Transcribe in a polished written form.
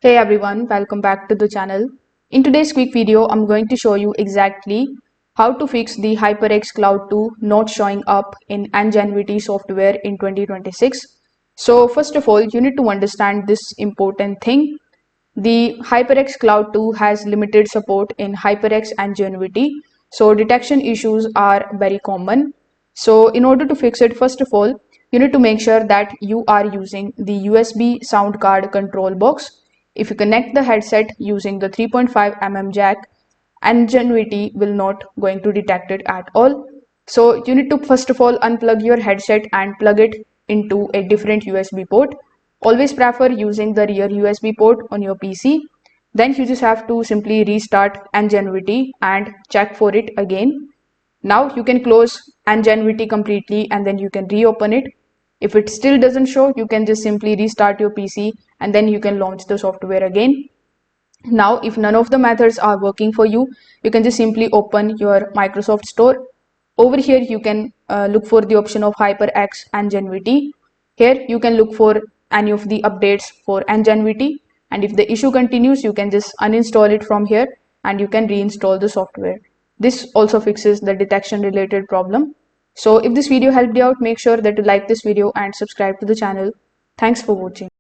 Hey everyone, welcome back to the channel. In today's quick video, I'm going to show you exactly how to fix the HyperX Cloud 2 not showing up in NGENUITY software in 2026. So first of all, you need to understand this important thing. The HyperX Cloud 2 has limited support in HyperX and NGENUITY, so detection issues are very common. So in order to fix it, first of all, you need to make sure that you are using the USB sound card control box. If you connect the headset using the 3.5 mm jack, NGENUITY will not going to detect it at all. So you need to first of all unplug your headset and plug it into a different USB port. Always prefer using the rear USB port on your PC. Then you just have to simply restart NGENUITY and check for it again. Now you can close NGENUITY completely and then you can reopen it. If it still doesn't show, you can just simply restart your PC and then you can launch the software again. Now, if none of the methods are working for you, you can just simply open your Microsoft Store. Over here, you can look for the option of HyperX and NGENUITY. Here, you can look for any of the updates for NGENUITY. And if the issue continues, you can just uninstall it from here and you can reinstall the software. This also fixes the detection related problem. So if this video helped you out, make sure that you like this video and subscribe to the channel. Thanks for watching.